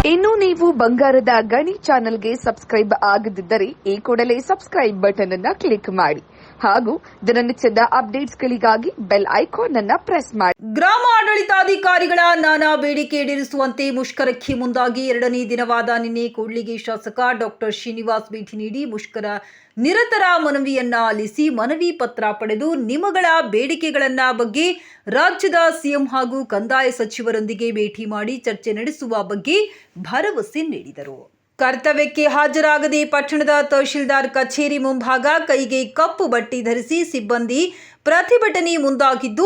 ಇನ್ನು ನೀವು ಬಂಗಾರದ ಗಣಿ ಚಾನೆಲ್ಗೆ ಸಬ್ಸ್ಕ್ರೈಬ್ ಆಗದಿದ್ದರೆ ಈ ಕೂಡಲೇ ಸಬ್ಸ್ಕ್ರೈಬ್ ಬಟನ್ ಅನ್ನು ಕ್ಲಿಕ್ ಮಾಡಿ ಹಾಗೂ ದಿನನಿತ್ಯದ ಅಪ್ಡೇಟ್ಸ್ಗಳಿಗಾಗಿ ಬೆಲ್ ಐಕಾನ್ ಅನ್ನು ಪ್ರೆಸ್ ಮಾಡಿ. ಗ್ರಾಮ ಆಡಳಿತಾಧಿಕಾರಿಗಳ ನಾನಾ ಬೇಡಿಕೆ ಈಡೇರಿಸುವಂತೆ ಮುಷ್ಕರಕ್ಕೆ ಮುಂದಾಗಿ ಎರಡನೇ ದಿನವಾದ ನಿನ್ನೆ ಕೂಡ್ಲಿಗಿ ಶಾಸಕ ಡಾಕ್ಟರ್ ಶ್ರೀನಿವಾಸ್ ಭೇಟಿ ನೀಡಿ ಮುಷ್ಕರ ನಿರತರ ಮನವಿಯನ್ನ ಆಲಿಸಿ ಮನವಿ ಪತ್ರ ಪಡೆದು ನಿಮಗಳ ಬೇಡಿಕೆಗಳನ್ನ ಬಗ್ಗೆ ರಾಜ್ಯದ ಸಿಎಂ ಹಾಗೂ ಕಂದಾಯ ಸಚಿವರೊಂದಿಗೆ ಭೇಟಿ ಮಾಡಿ ಚರ್ಚೆ ನಡೆಸುವ ಬಗ್ಗೆ ಭರವಸೆ ನೀಡಿದರು. ಕರ್ತವ್ಯಕ್ಕೆ ಹಾಜರಾಗದೆ ಪಟ್ಟಣದ ತಹಶೀಲ್ದಾರ್ ಕಚೇರಿ ಮುಂಭಾಗ ಕೈಗೆ ಕಪ್ಪು ಬಟ್ಟೆ ಧರಿಸಿ ಸಿಬ್ಬಂದಿ ಪ್ರತಿಭಟನೆ ಮುಂದಾಗಿದ್ದು,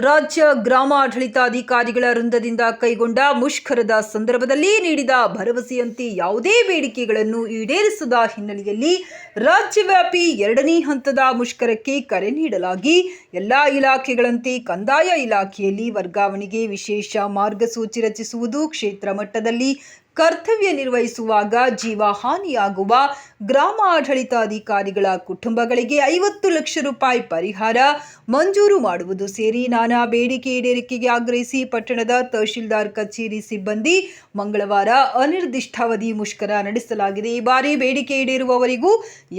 ರಾಜ್ಯ ಗ್ರಾಮಾಡಳಿತಾಧಿಕಾರಿಗಳ ವೃಂದದಿಂದ ಕೈಗೊಂಡ ಮುಷ್ಕರದ ಸಂದರ್ಭದಲ್ಲಿ ನೀಡಿದ ಭರವಸೆಯಂತೆ ಯಾವುದೇ ಬೇಡಿಕೆಗಳನ್ನು ಈಡೇರಿಸದ ಹಿನ್ನೆಲೆಯಲ್ಲಿ ರಾಜ್ಯವ್ಯಾಪಿ ಎರಡನೇ ಹಂತದ ಮುಷ್ಕರಕ್ಕೆ ಕರೆ ನೀಡಲಾಗಿ ಎಲ್ಲಾ ಇಲಾಖೆಗಳಂತೆ ಕಂದಾಯ ಇಲಾಖೆಯಲ್ಲಿ ವರ್ಗಾವಣೆಗೆ ವಿಶೇಷ ಮಾರ್ಗಸೂಚಿ ರಚಿಸುವುದು, ಕ್ಷೇತ್ರ ಮಟ್ಟದಲ್ಲಿ ಕರ್ತವ್ಯ ನಿರ್ವಹಿಸುವಾಗ ಜೀವಹಾನಿಯಾಗುವ ಗ್ರಾಮ ಆಡಳಿತಾಧಿಕಾರಿಗಳ ಕುಟುಂಬಗಳಿಗೆ 50 ಲಕ್ಷ ರೂಪಾಯಿ ಪರಿಹಾರ ಮಂಜೂರು ಮಾಡುವುದು ಸೇರಿ ನಾನಾ ಬೇಡಿಕೆ ಈಡೇರಿಕೆಗೆ ಆಗ್ರಹಿಸಿ ಪಟ್ಟಣದ ತಹಶೀಲ್ದಾರ್ ಕಚೇರಿ ಸಿಬ್ಬಂದಿ ಮಂಗಳವಾರ ಅನಿರ್ದಿಷ್ಟಾವಧಿ ಮುಷ್ಕರ ನಡೆಸಲಾಗಿದೆ. ಈ ಬಾರಿ ಬೇಡಿಕೆ ಈಡೇರುವವರೆಗೂ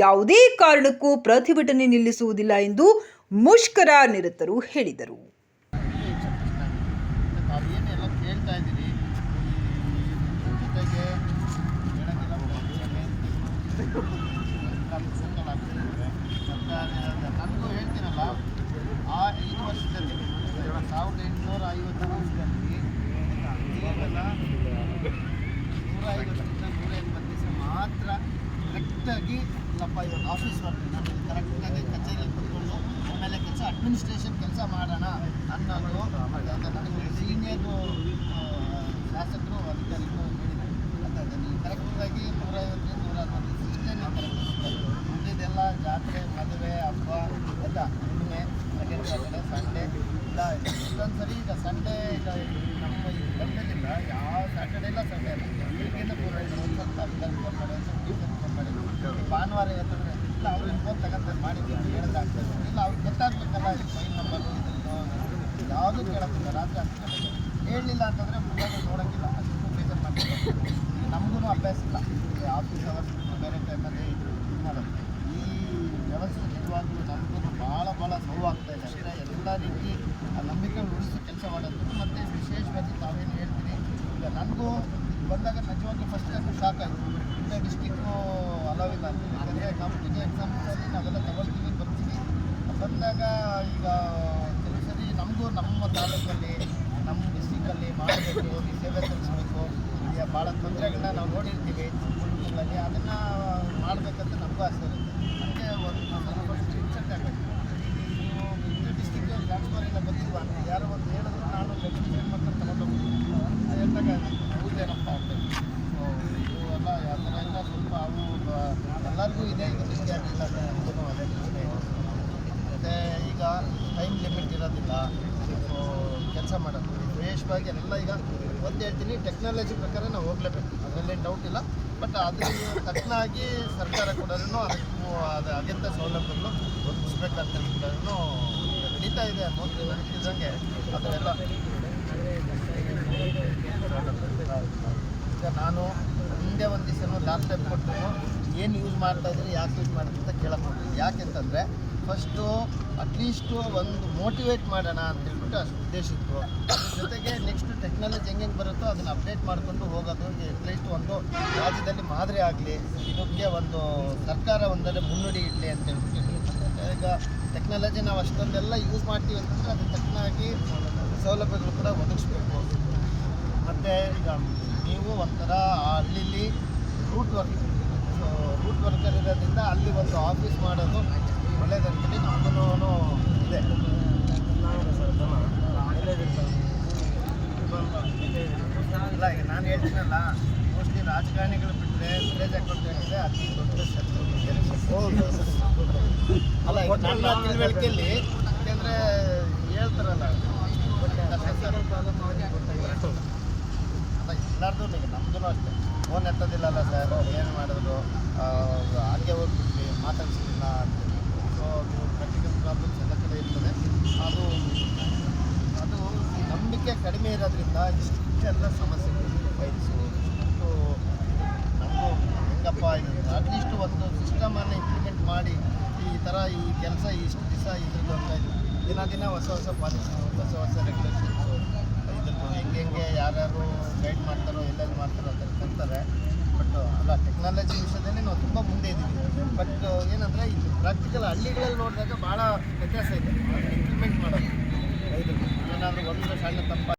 ಯಾವುದೇ ಕಾರಣಕ್ಕೂ ಪ್ರತಿಭಟನೆ ನಿಲ್ಲಿಸುವುದಿಲ್ಲ ಎಂದು ಮುಷ್ಕರ ನಿರತರು ಹೇಳಿದರು. ನನಗೂ ಹೇಳ್ತೀನಲ್ಲ, ಆ 5 ವರ್ಷದಲ್ಲಿ 1850 ವರ್ಷದಲ್ಲಿ ಕೇವಲ 150-180 ದಿವಸ ಮಾತ್ರ ಕರೆಕ್ಟಾಗಿ ಇಲ್ಲಪ್ಪ ಇವತ್ತು ಆಫೀಸ್ ವರ್ಕ್ ನಾನು ಕರೆಕ್ಟಾಗಿ ಕಚೇರಿಯಲ್ಲಿ ಕೂತ್ಕೊಂಡು ಆಮೇಲೆ ಕೆಲಸ ಅಡ್ಮಿನಿಸ್ಟ್ರೇಷನ್ ಕೆಲಸ ಮಾಡೋಣ ಅನ್ನೋದು ನನಗೆ ಸೀನಿಯರ್ ಶಾಸಕರು ಅಧಿಕಾರಿಗಳು ಹೇಳಿದರು. ಅಂತ ನೀವು ಕರೆಕ್ಟಾಗಿ 150-160 ಇಷ್ಟೇ ನೀವು ಕರೆಕ್ಟ್ ಇದೆಲ್ಲ ಜಾತ್ರೆ, ಮದುವೆ, ಹಬ್ಬ ಎಲ್ಲ ಹುಣ್ಣಿಮೆ, ಸೆಕೆಂಡ್ ಸ್ಯಾಟರ್ಡೆ, ಸಂಡೇ ಇಲ್ಲ ಇಷ್ಟೊಂದು ಸರಿ. ಈಗ ಸಂಡೇ ಈಗ ನಮ್ಮ ಈ ಬಂದಲ್ಲಿಲ್ಲ, ಯಾವ ಸ್ಯಾಟರ್ಡೆ ಇಲ್ಲ ಸಂಡೇ ಇಲ್ಲ, ಈಗಿಂದ ಪೂರೈಸಿ ಒಂದು ಸ್ವಲ್ಪ ಮಾಡಿ ಭಾನುವಾರ ಎತ್ತಂದರೆ ಇಲ್ಲ ಅವ್ರು ಇನ್ಫೋನ್ ತಗೊಂತಾರೆ ಮಾಡಿದ್ದೀವಿ ಹೇಳೋದಾಗ್ತದೆ. ಇಲ್ಲ ಅವ್ರಿಗೆ ಗೊತ್ತಾಗ್ಬೇಕಲ್ಲ, ಈ ಫೈಲ್ ನಂಬರು ಇದನ್ನು ಯಾವುದೂ ಕೇಳೋಕ್ಕಿಲ್ಲ. ರಾತ್ರಿ 10 ಗಂಟೆಗೆ ಹೇಳಲಿಲ್ಲ ಅಂತಂದರೆ ಮೊಬೈಲ್ ನೋಡೋಕ್ಕಿಲ್ಲ, ಅಷ್ಟು ಬೇಜಾರು ಮಾಡ್ತಾರೆ. ನಮಗೂ ಅಭ್ಯಾಸ ಇಲ್ಲ ಆಫೀಸ್ ಅವರ್ಸ್ ಬೇರೆ ಟೈಮಲ್ಲಿ ಇದು ಮಾಡೋದು. ಈ ವ್ಯವಸ್ಥೆ ನಿಜವಾಗ್ಲೂ ನಮಗೂ ಭಾಳ ನೋವಾಗ್ತಾ ಇದೆ. ಅಂದರೆ ಎಲ್ಲ ರೀತಿ ಆ ನಂಬಿಕೆ ಉಳಿಸಿ ಕೆಲಸ ಮಾಡೋದು. ಮತ್ತು ವಿಶೇಷವಾಗಿ ತಾವೇನು ಹೇಳ್ತೀನಿ, ಈಗ ನನಗೂ ಬಂದಾಗ ನಿಜವಾಗ್ಲೂ ಫಸ್ಟ್ ಶಾಕ್ ಆಯಿತು. ಇಂಥ ಡಿಸ್ಟಿಕ್ಕು ಅಲವಿಲ್ಲ ಅಂತ. ಯಾಕಂದರೆ ಕಾಂಪಿಟೇಟಿವ್ ಎಕ್ಸಾಮ್ಸಲ್ಲಿ ನಾವೆಲ್ಲ ತಗೊಳ್ತೀವಿ ಬರ್ತೀವಿ. ಬಂದಾಗ ಈಗ ಕೆಲವು ಸರಿ ನಮಗೂ ನಮ್ಮ ತಾಲೂಕಲ್ಲಿ ನಮ್ಮ ಡಿಸ್ಟಿಕಲ್ಲಿ ಮಾಡಬೇಕು, ಈ ಸೇವೆ ಸಲ್ಲಿಸಬೇಕು, ಈಗ ಭಾಳ ತೊಂದರೆಗಳನ್ನ ನಾವು ನೋಡಿರ್ತೀವಿ ಸ್ಕೂಲ್ಗಳಲ್ಲಿ. ಅದನ್ನು ಮಾಡಬೇಕಂತ ನಮಗೂ ಆಸೆ ಇರುತ್ತೆ. ನನಗೆ ಒಂದು ಇನ್ಸೆಂಟ್ ಆಗಬೇಕು, ನೀವು ಇಂಥ ಡಿಸ್ಟಿಕ್ಗೆ ಟ್ರಾನ್ಸ್ಫರ್ ಇಲ್ಲ ಬಂದಿಲ್ವಾ ಅಂತ ಯಾರೋ ಒಂದು ಹೇಳಿದ್ರು ನಾನು ಲೆಕ್ಚರ್ ಮಾಡ್ಕೊಂಡು ತಗೊಂಡೋಗ್ತೀನಿ ಹೇಳ್ದಾಗ ಹೌದೇನಪ್ಪ ಆಗಬೇಕು. ಸೊ ಇವೆಲ್ಲ ಯಾವ ಥರ ಎಲ್ಲ ಸ್ವಲ್ಪ ಅವು ಎಲ್ಲರಿಗೂ ಇದೆ. ಈಗ ನಿಮಗೆ ಆಗಿಲ್ಲ ನಮಗೂ ಅದೇ ಪ್ರಶ್ನೆ ಇದೆ. ಮತ್ತು ಈಗ ಟೈಮ್ ಲಿಮಿಟ್ ಇರೋದಿಲ್ಲ ಸೊ ಕೆಲಸ ಮಾಡೋದು. ವಿಶೇಷವಾಗಿ ಎಲ್ಲ ಈಗ ಒಂದು ಹೇಳ್ತೀನಿ, ಟೆಕ್ನಾಲಜಿ ಪ್ರಕಾರ ನಾವು ಹೋಗಲೇಬೇಕು, ಅದರಲ್ಲಿ ಡೌಟ್ ಇಲ್ಲ. ಬಟ್ ಅದ್ರ ತಕ್ಕನಾಗಿ ಸರ್ಕಾರ ಕೂಡ ಅದಕ್ಕೂ ಅದು ಅಗತ್ಯ ಸೌಲಭ್ಯಗಳು ಒದಗಿಸ್ಬೇಕಂತ ಕೂಡ ನಡೀತಾ ಇದೆ. ಮೊದಲು ನಡೀತಿದ್ದಂಗೆ ಅದರೆಲ್ಲ ಈಗ ನಾನು ಹಿಂದೆ ಒಂದು ದಿವಸ ಲ್ಯಾಪ್ಟಾಪ್ ಕೊಟ್ಟು ಏನು ಯೂಸ್ ಮಾಡ್ತಾಯಿದ್ದೀನಿ, ಯಾಕೆ ಯೂಸ್ ಮಾಡ್ತೀನಿ ಅಂತ ಕೇಳಕ್ಕೆ ಹೋಗ್ತೀನಿ. ಯಾಕೆಂತಂದರೆ ಫಸ್ಟು ಅಟ್ಲೀಸ್ಟು ಒಂದು ಮೋಟಿವೇಟ್ ಮಾಡೋಣ ಅಂತ ಹೇಳ್ಬಿಟ್ಟು ಅಷ್ಟು ಉದ್ದೇಶ ಇತ್ತು. ಅದ್ರ ಜೊತೆಗೆ ನೆಕ್ಸ್ಟ್ ಟೆಕ್ನಾಲಜಿ ಹೆಂಗೆ ಬರುತ್ತೋ ಅದನ್ನು ಅಪ್ಡೇಟ್ ಮಾಡಿಕೊಂಡು ಹೋಗೋದು, ಅಟ್ಲೀಸ್ಟ್ ಒಂದು ರಾಜ್ಯದಲ್ಲಿ ಮಾದರಿ ಆಗಲಿ, ಇದಕ್ಕೆ ಒಂದು ಸರ್ಕಾರ ಒಂದರಲ್ಲಿ ಮುನ್ನುಡಿ ಇಡಲಿ ಅಂತ ಹೇಳ್ಬಿಟ್ಟು. ಈಗ ಟೆಕ್ನಾಲಜಿ ನಾವು ಅಷ್ಟೊಂದೆಲ್ಲ ಯೂಸ್ ಮಾಡ್ತೀವಿ ಅಂತಂದರೆ ಅದಕ್ಕೆ ತಕ್ಕನಾಗಿ ಸೌಲಭ್ಯಗಳು ಕೂಡ ಒದಗಿಸ್ಬೇಕು. ಮತ್ತು ಈಗ ನೀವು ಒಂಥರ ಹಳ್ಳಿಲಿ ರೂಟ್ ವರ್ಕರ್ ಇರೋದ್ರಿಂದ ಅಲ್ಲಿ ಒಂದು ಆಫೀಸ್ ಮಾಡೋದು ಒಳ್ಳೆಯದಂತೇಳಿ ನಮಗೂ ಇದೆ. ಇಲ್ಲ ಈಗ ನಾನು ಹೇಳ್ತೀನಲ್ಲ, ಮೋಸ್ಟ್ಲಿ ರಾಜಕಾರಣಿಗಳು ಬಿಟ್ಟರೆ ವಿಲೇಜ್ ಅಕೌಂಟ್ ಏನಿದೆ ಅತಿ ದೊಡ್ಡ ಶತ್ರು. ಅಲ್ಲ ಈಗ ನನ್ನ ತಿಳುವಳಿಕೆಯಲ್ಲಿ ಯಾಕೆಂದರೆ ಹೇಳ್ತಾರಲ್ಲ ಅಲ್ಲ ಎಲ್ಲರದು ನಮ್ಮದು ಅಷ್ಟೇ. ಫೋನ್ ಎತ್ತೋದಿಲ್ಲಲ್ಲ ಸರ್, ಏನು ಮಾಡಿದ್ರು ಹಾಗೆ ಹೋಗ್ಬಿಟ್ವಿ ಮಾತಾಡ್ಸಿಲ್ಲ ಅಂತೇಳಿ. ಸೊ ಪ್ರಾಕ್ಟಿಕಲ್ ಪ್ರಾಬ್ಲಮ್ಸ್ ಎಲ್ಲ ಕಡೆ ಇರ್ತದೆ. ಅದು ನಂಬಿಕೆ ಕಡಿಮೆ ಇರೋದ್ರಿಂದ ಇಷ್ಟೆಲ್ಲ ಸಮಸ್ಯೆಗಳು, ಫೈಲ್ಸು, ಇದೆ. ಅಟ್ಲೀಸ್ಟ್ ಒಂದು ಸಿಸ್ಟಮನ್ನು ಇಂಪ್ಲಿಮೆಂಟ್ ಮಾಡಿ ಈ ಥರ ಈ ಕೆಲಸ ಇಷ್ಟು ದಿವಸ ಇದ್ರದ್ದು ಅಂತ ಇದೆ. ದಿನ ಹೊಸ ಪಾಲಿಸಿ, ಹೊಸ ರೆಗ್ಯುಲೇಷನ್ಸು, ಇದ್ರದ್ದು ಹೆಂಗೆ ಯಾರ್ಯಾರು ಗೈಡ್ ಮಾಡ್ತಾರೋ ಎಲ್ಲೆಲ್ಲಿ ಮಾಡ್ತಾರೋ ಅಂತ ಕಲ್ತಾರೆ. ಬಟ್ ಅಲ್ಲ, ಟೆಕ್ನಾಲಜಿ ವಿಷಯದಲ್ಲಿ ನಾವು ತುಂಬ ಮುಂದೆ ಇದ್ದೀವಿ. ಬಟ್ ಏನಂದರೆ ಇದು ಪ್ರಾಕ್ಟಿಕಲ್ ಹಳ್ಳಿಗಳಲ್ಲಿ ನೋಡಿದಾಗ ಭಾಳ ವ್ಯತ್ಯಾಸ ಇದೆ ಇಂಪ್ಲಿಮೆಂಟ್ ಮಾಡೋದು. ಇದ್ರದ್ದು ಏನಾದರೂ ಒಂದು ಸಣ್ಣ ತಪ್ಪ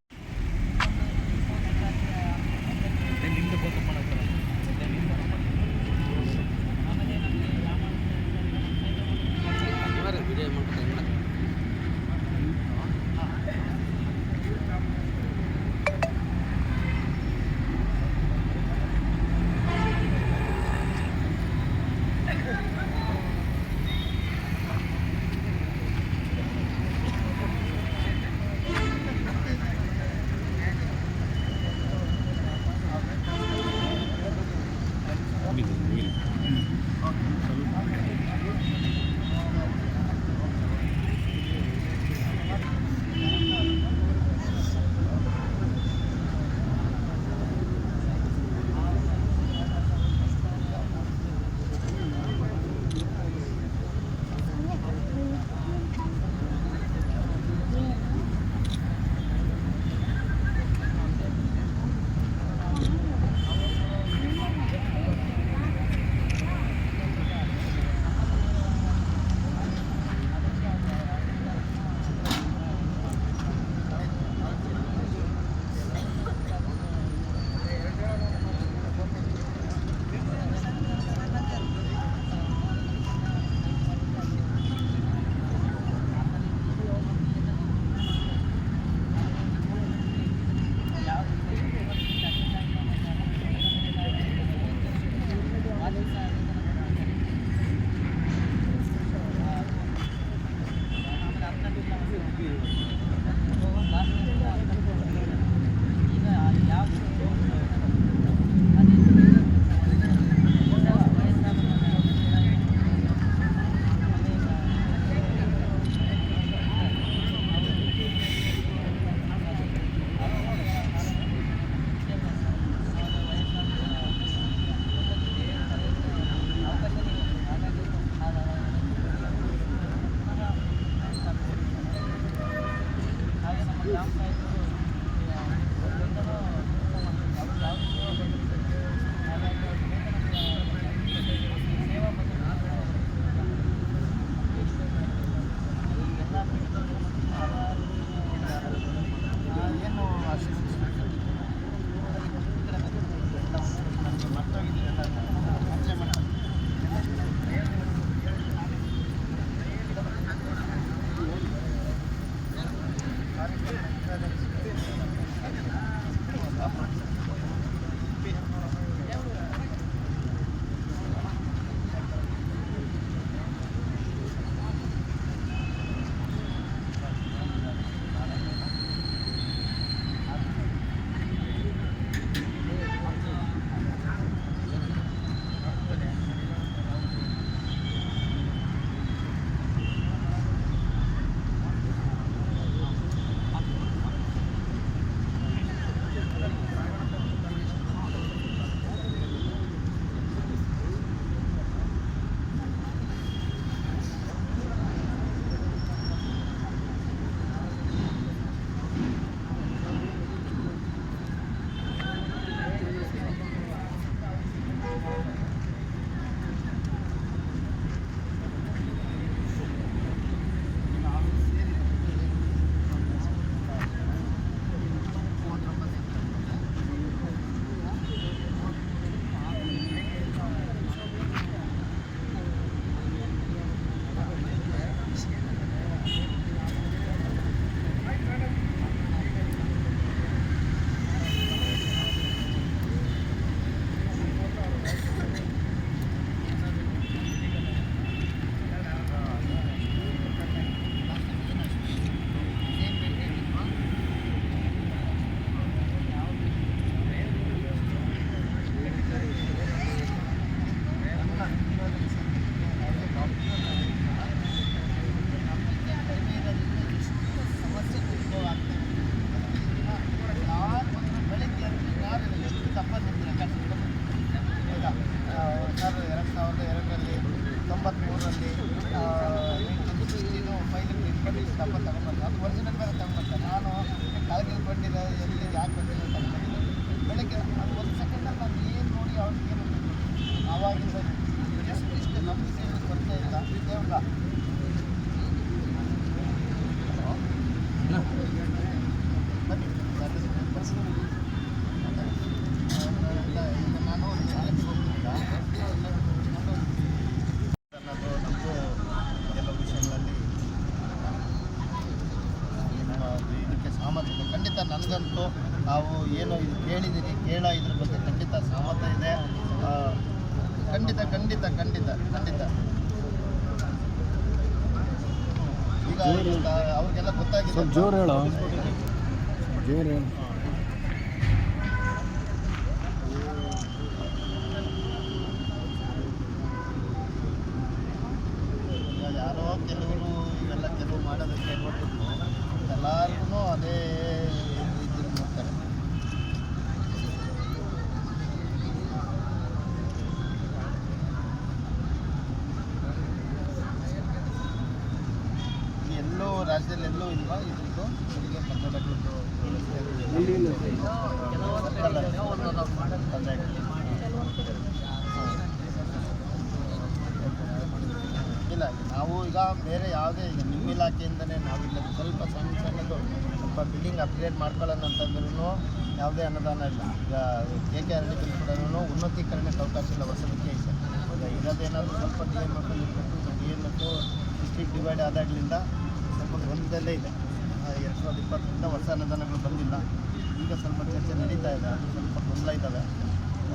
ಏನು ಇದು ಕೇಳಿದ್ದೀರಿ ಇದ್ರ ಬಗ್ಗೆ ಖಂಡಿತ ಸಹಮತ ಇದೆ. ಖಂಡಿತ ಖಂಡಿತ ಖಂಡಿತ ಖಂಡಿತ ಈಗ ಅವ್ರಿಗೆಲ್ಲ ಗೊತ್ತಾಗಿದೆ. ಜೋರು ಹೇಳೋ ಜೋರು ಯಾರೋ ಕೆಲವರು ಇವೆಲ್ಲ ಕೆಲವು ಮಾಡೋದಕ್ಕೆ ನೋಡ್ಬಿಟ್ಟು ಎಲ್ಲರಿಗೂ ಅದೇ ರೀತಿಯಲ್ಲಿ ನೋಡ್ತಾರೆ. ಎಲ್ಲೋ ರಾಜ್ಯದಲ್ಲಿ ಎಲ್ಲೂ ಇಲ್ವಾ ಇದ್ರದ್ದು ಇವರಿಗೆ ಕನ್ನಡಗಳದ್ದು ಇಲ್ಲ. ನಾವು ಈಗ ಬೇರೆ ಯಾವುದೇ ಈಗ ನಿಮ್ಮ ಇಲಾಖೆಯಿಂದನೇ ನಾವಿಲ್ಲ ಸ್ವಲ್ಪ ಸಣ್ಣದು ಸ್ವಲ್ಪ ಬಿಲ್ಡಿಂಗ್ ಅಪ್ಗ್ರೇಡ್ ಮಾಡ್ಕೊಳ್ಳೋಣ ಅಂತಂದ್ರೂ ಯಾವುದೇ ಅನುದಾನ ಇಲ್ಲ. ಈಗ KKRD ಕೂಡ ಉನ್ನತೀಕರಣಕ್ಕೆ ಅವಕಾಶ ಇಲ್ಲ, ಹೊಸದಕ್ಕೆ ಐತೆ. ಈಗ ಇರೋದೇನಾದರೂ ಸ್ವಲ್ಪ DMF ಇರಬೇಕು. DMF ಡಿಸ್ಟ್ರಿಕ್ಟ್ ಡಿವೈಡ್ ಆದಾಗಲಿಂದ ಸ್ವಲ್ಪ ಗೊಂದಲದಲ್ಲೇ ಇದೆ. 2020ರಿಂದ ಹೊಸ ಅನುದಾನಗಳು ಬಂದಿಲ್ಲ. ಈಗ ಸ್ವಲ್ಪ ಚರ್ಚೆ ನಡೀತಾ ಇದೆ, ಅದು ಸ್ವಲ್ಪ ಗೊಂದಲ ಇದ್ದಾವೆ.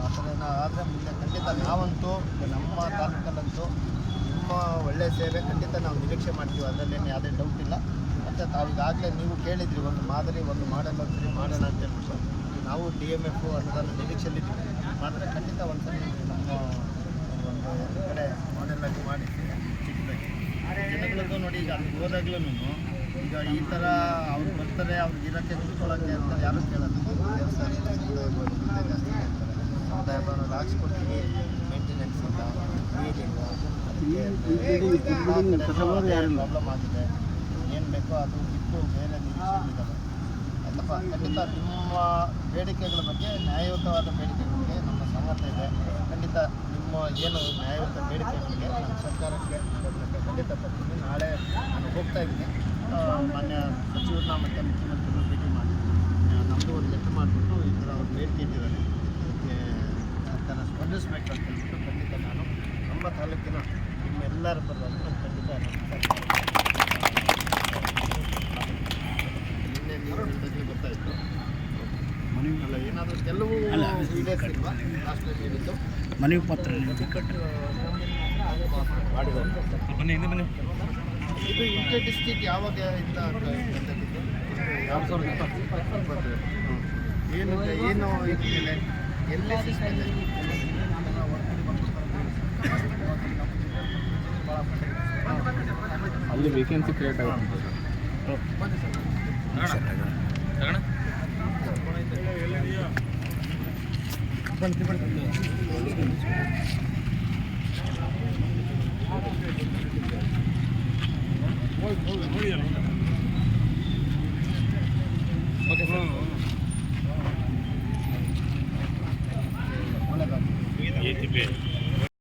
ಆ ಥರ ಆದರೆ ಮುಂದೆ ಖಂಡಿತ ನಾವಂತೂ ನಮ್ಮ ತಾಲೂಕಲ್ಲಂತೂ ನಿಮ್ಮ ಒಳ್ಳೆಯ ಸೇವೆ ಖಂಡಿತ ನಾವು ನಿರೀಕ್ಷೆ ಮಾಡ್ತೀವಿ, ಅದರಲ್ಲೇನು ಯಾವುದೇ ಡೌಟ್ ಇಲ್ಲ. ಮತ್ತು ತಾವೀಗಾಗಲೇ ನೀವು ಕೇಳಿದ್ರಿ ಒಂದು ಮಾದರಿ ಒಂದು ಮಾಡಲ್ ಅಂತೀರಿ ಮಾಡೋಣ ಅಂತ ಹೇಳ್ಬಿಟ್ಟು ನಾವು DMF ಅನುದಾನ ನಿರೀಕ್ಷೆಯಲ್ಲಿದ್ದೀವಿ. ಆದರೆ ಖಂಡಿತ ಒಂದ್ಸರಿ ನಮ್ಮ ಒಂದು ಕಡೆ ಮಾಡೆಲ್ಲಾಗಿ ಮಾಡಿ ಚಿಕ್ಕದಾಗಿ ಜನಗಳದ್ದು ನೋಡಿ. ಈಗ ಅಲ್ಲಿ ಹೋದಾಗ್ಲೂ ಈಗ ಈ ಥರ ಅವ್ರು ಬರ್ತಾರೆ, ಅವ್ರಿಗೆ ಇರೋಕ್ಕೆ ಕೂತ್ಕೊಳ್ಳೋಕ್ಕೆ ಅಂತ ಯಾರೂ ಕೇಳಲ್ಲ. ದೇವಸ್ಥಾನ ಜಾಸ್ತಿ ಹೇಳ್ತಾರೆ, ಸಮುದಾಯ ಭವನ ಹಾಕ್ಸ್ಕೊಡ್ತೀವಿ, ಮೇಂಟೆನೆನ್ಸ್ ಇಲ್ಲ, ನೀರಿಲ್ಲ, ಪ್ರಾಬ್ಲಮ್ ಆಗಿದೆ. ಏನು ಬೇಕೋ ಅದು ಬಿಟ್ಟು ಬೇರೆ ನಿರೀಕ್ಷೆಗಳಿದ್ದಾವೆ ಆಯ್ತಪ್ಪ. ಖಂಡಿತ ನಿಮ್ಮ ಬೇಡಿಕೆಗಳ ಬಗ್ಗೆ ನ್ಯಾಯಯುತವಾದ ಬೇಡಿಕೆಗಳಿಗೆ ನಮ್ಮ ಸಮ್ಮತ ಇದೆ. ಖಂಡಿತ ನಿಮ್ಮ ಏನು ನ್ಯಾಯಯುತ ಬೇಡಿಕೆಗಳಿಗೆ ನಮ್ಮ ಸರ್ಕಾರಕ್ಕೆ ಖಂಡಿತ ತರ್ತೀನಿ. ನಾಳೆ ನಾನು ಹೋಗ್ತಾ ಇದ್ದೀನಿ, ಮಾನ್ಯ ಸಚಿವರನ್ನ ಮತ್ತು ಮುಖ್ಯಮಂತ್ರಿಗಳು ಭೇಟಿ ಮಾಡಿ ನಮ್ಮದು ಒಂದು ಲೆಕ್ಕ ಮಾಡಿಬಿಟ್ಟು ಈ ಥರ ಅವ್ರು ಬೇಡಿಕೆ ಇಟ್ಟಿದ್ದಾರೆ, ಅದಕ್ಕೆ ಸರ್ಕಾರ ಸ್ಪಂದಿಸಬೇಕು ಅಂತ ಹೇಳ್ಬಿಟ್ಟು ಖಂಡಿತ ನಾನು ನಮ್ಮ ತಾಲೂಕಿನ ನಿಮ್ಮೆಲ್ಲರ ಪರವಾಗಿ ಖಂಡಿತ ನಿನ್ನೆ ನೀವು ಹೇಳಿದಾಗಲೇ ಗೊತ್ತಾಯಿತು. ಅಲ್ಲ ಏನಾದರೂ ಕೆಲವು ವಿಡಿಯೋಸ್ ಇಲ್ವಾ ಲಾಸ್ಟ್ ಟೈಮ್ ಹೇಳಿದ್ದು ಮನವಿ ಪತ್ರ ಇದು ಇಂಟರ್ ಡಿಸ್ಟ್ರಿಕ್ಟ್ ಯಾವಾಗ ಇಂದ ಬಂದಿದ್ದು? 2020. ಏನು ಏನು ಇದ್ಮೇಲೆ ಎಲ್ಲಿ ಸಿಸ್ಟಮ್ ಅಲ್ಲಿ ವೇಕೆನ್ಸಿ ಕ್ರಿಯೇಟ್ ಆಗುತ್ತೆ. ಒಳ್ಳೆಯದಾಗಿ